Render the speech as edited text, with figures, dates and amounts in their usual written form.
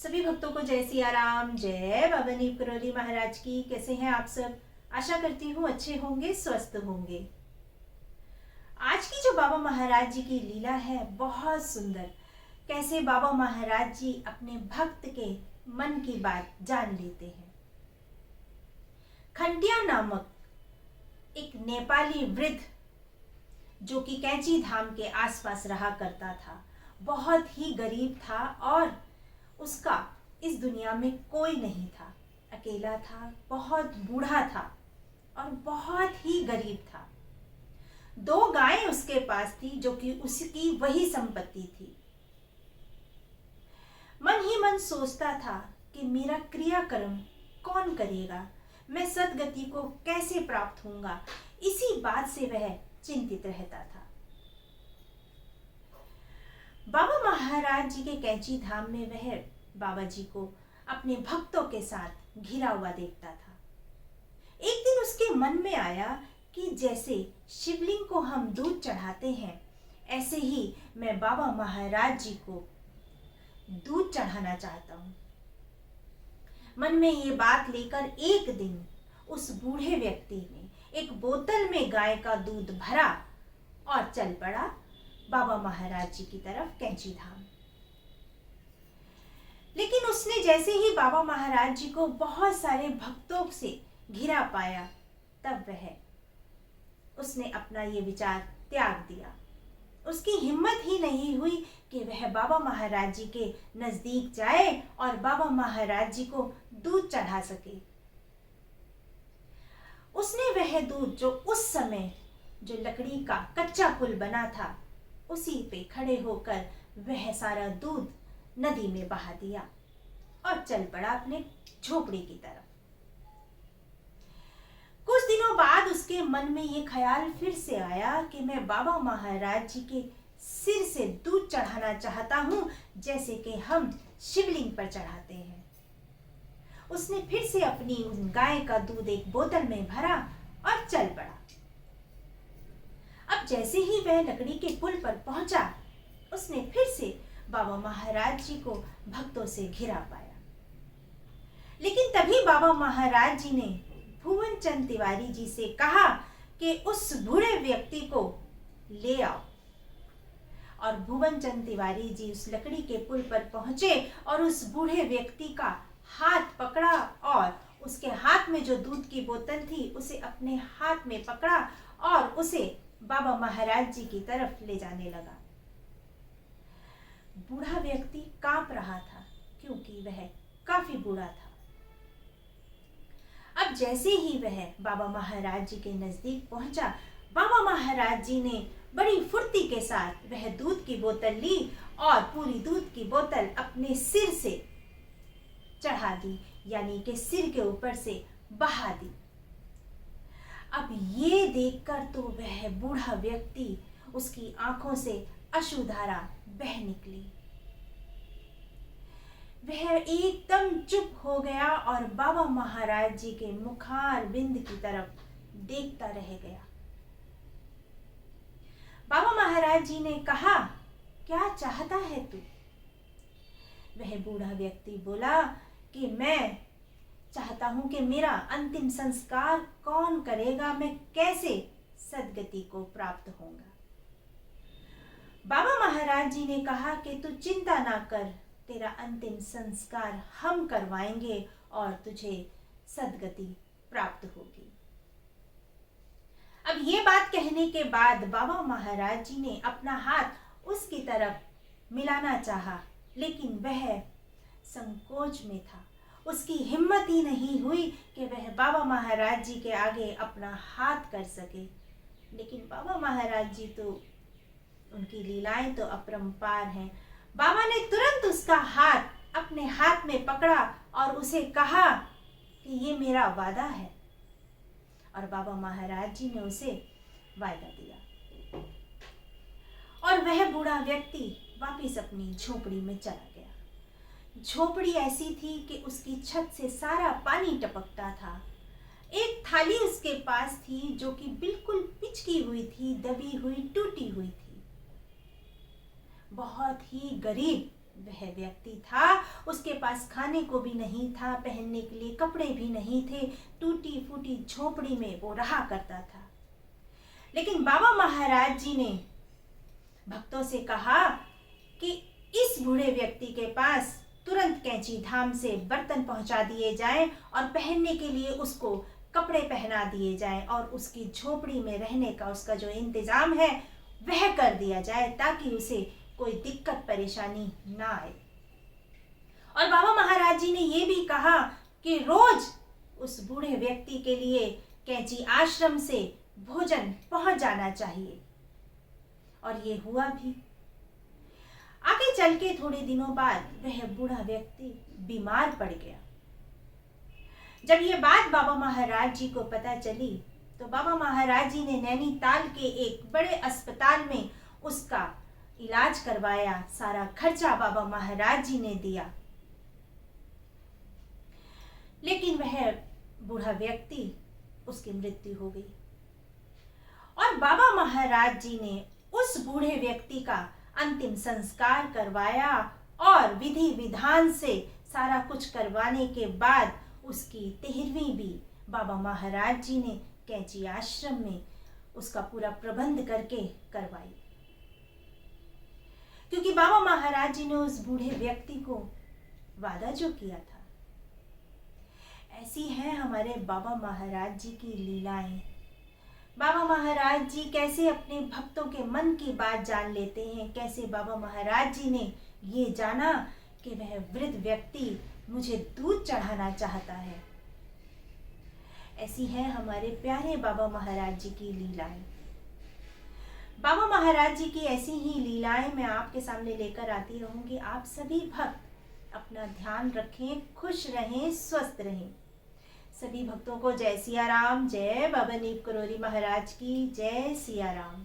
सभी भक्तों को जय सिया राम, जय बाबा नीम करोली महाराज की। कैसे हैं आप सब? आशा करती हूँ अच्छे होंगे, स्वस्थ होंगे। आज की जो बाबा महाराज जी की लीला है बहुत सुंदर। कैसे बाबा महाराज जी अपने भक्त के मन की बात जान लेते हैं। खंडिया नामक एक नेपाली वृद्ध जो कि कैंची धाम के आसपास रहा करता था, बहुत ही गरीब था और उसका इस दुनिया में कोई नहीं था। अकेला था, बहुत बूढ़ा था और बहुत ही गरीब था। 2 गायें उसके पास थी जो कि उसकी वही संपत्ति थी। मन ही मन सोचता था कि मेरा क्रियाकर्म कौन करेगा, मैं सदगति को कैसे प्राप्त होऊंगा। इसी बात से वह चिंतित रहता था। बाबा महाराज जी के कैंची धाम में वह बाबा जी को अपने भक्तों के साथ घिरा हुआ देखता था। एक दिन उसके मन में आया कि जैसे शिवलिंग को हम दूध चढ़ाते हैं, ऐसे ही मैं बाबा महाराज जी को दूध चढ़ाना चाहता हूँ। मन में ये बात लेकर एक दिन उस बूढ़े व्यक्ति ने एक बोतल में गाय का दूध भरा और चल पड़ा बाबा महाराज जी की तरफ कैंची धाम। लेकिन उसने जैसे ही बाबा महाराज जी को बहुत सारे भक्तों से घिरा पाया, तब उसने अपना ये विचार त्याग दिया। उसकी हिम्मत ही नहीं हुई कि वह बाबा महाराज जी के नजदीक जाए और बाबा महाराज जी को दूध चढ़ा सके। उसने वह दूध जो उस समय जो लकड़ी का कच्चा पुल बना था, उसी पे खड़े होकर वह सारा दूध नदी में बहा दिया और चल पड़ा अपने झोपड़ी की तरफ। कुछ दिनों बाद उसके मन में ये ख्याल फिर से आया कि मैं बाबा महाराज जी के सिर से दूध चढ़ाना चाहता हूं, जैसे कि हम शिवलिंग पर चढ़ाते हैं। उसने फिर से अपनी उन गाय का दूध एक बोतल में भरा और चल पड़ा। अब जैसे ही वह लकड़ी के पुल पर पहुंचा, उसने फिर से बाबा महाराज जी को भक्तों से घिरा पाया। लेकिन तभी बाबा महाराज जी ने भुवन चंद तिवारी जी से कहा कि उस बूढ़े व्यक्ति को ले आओ। और भुवन चंद तिवारी जी उस लकड़ी के पुल पर पहुंचे और उस बूढ़े व्यक्ति का हाथ पकड़ा और उसके हाथ में जो दूध की बोतल थी उसे अपने हाथ में पकड़ा और उसे बाबा महाराज जी की तरफ ले जाने लगा। बूढ़ा व्यक्ति कांप रहा था क्योंकि वह काफी बूढ़ा था। अब जैसे ही वह बाबा महाराज जी के नजदीक पहुंचा, बाबा महाराज जी ने बड़ी फुर्ती के साथ वह दूध की बोतल ली और पूरी दूध की बोतल अपने सिर से चढ़ा दी, यानी कि सिर के ऊपर से बहा दी। अब ये देखकर तो वह बूढ़ा व्यक्ति, उसकी आंखों से अश्रुधारा बह निकली। वह एकदम चुप हो गया और बाबा महाराज जी के मुखार बिंद की तरफ देखता रह गया। बाबा महाराज जी ने कहा, क्या चाहता है तू? वह बूढ़ा व्यक्ति बोला कि मैं चाहता हूं कि मेरा अंतिम संस्कार कौन करेगा, मैं कैसे सदगति को प्राप्त होऊंगा। बाबा महाराज जी ने कहा कि तू चिंता ना कर, तेरा अंतिम संस्कार हम करवाएंगे और तुझे सदगति प्राप्त होगी। अब ये बात कहने के बाद बाबा महाराज जी ने अपना हाथ उसकी तरफ मिलाना चाहा, लेकिन वह संकोच में था। उसकी हिम्मत ही नहीं हुई कि वह बाबा महाराज जी के आगे अपना हाथ कर सके। लेकिन बाबा महाराज जी तो, उनकी लीलाएं तो अपरंपार हैं। बाबा ने तुरंत उसका हाथ अपने हाथ में पकड़ा और उसे कहा कि ये मेरा वादा है। और बाबा महाराज जी ने उसे वायदा दिया और वह बूढ़ा व्यक्ति वापस अपनी झोपड़ी में चला गया। झोपड़ी ऐसी थी कि उसकी छत से सारा पानी टपकता था। एक थाली उसके पास थी जो कि बिल्कुल पिचकी हुई थी, दबी हुई, टूटी हुई थी। बहुत ही गरीब वह यह व्यक्ति था, उसके पास खाने को भी नहीं था, पहनने के लिए कपड़े भी नहीं थे, टूटी फूटी झोपड़ी में वो रहा करता था। लेकिन बाबा महाराज जी ने भक्तों से कहा कि इस बूढ़े व्यक्ति के पास तुरंत कैंची धाम से बर्तन पहुंचा दिए जाएं और पहनने के लिए उसको कपड़े पहना दिए जाएं और उसकी झोपड़ी में रहने का उसका जो इंतजाम है वह कर दिया जाए, ताकि उसे कोई दिक्कत परेशानी ना आए। और बाबा महाराज जी ने ये भी कहा कि रोज उस बूढ़े व्यक्ति के लिए कैंची आश्रम से भोजन पहुंच जाना चाहिए। और ये हुआ भी। आगे चल के थोड़े दिनों बाद वह बूढ़ा व्यक्ति बीमार पड़ गया। जब ये बात बाबा महाराज जी को पता चली तो बाबा महाराज जी ने नैनीताल के एक बड़े अस्पताल में उसका इलाज करवाया। सारा खर्चा बाबा महाराज जी ने दिया। लेकिन वह बूढ़ा व्यक्ति, उसकी मृत्यु हो गई। और बाबा महाराज जी ने उस बूढ़े व्यक्ति का अंतिम संस्कार करवाया और विधि विधान से सारा कुछ करवाने के बाद उसकी 13वीं भी बाबा महाराज जी ने कैंची आश्रम में उसका पूरा प्रबंध करके करवाई। क्योंकि बाबा महाराज जी ने उस बूढ़े व्यक्ति को वादा जो किया था। ऐसी है हमारे बाबा महाराज जी की लीलाएं। बाबा महाराज जी कैसे अपने भक्तों के मन की बात जान लेते हैं। कैसे बाबा महाराज जी ने ये जाना कि वह वृद्ध व्यक्ति मुझे दूध चढ़ाना चाहता है। ऐसी है हमारे प्यारे बाबा महाराज जी की लीलाएं। बाबा महाराज जी की ऐसी ही लीलाएं मैं आपके सामने लेकर आती रहूंगी। आप सभी भक्त अपना ध्यान रखें, खुश रहें, स्वस्थ रहें। सभी भक्तों को जय सिया राम। जय बाबा नीम करोली महाराज की जय। सिया राम।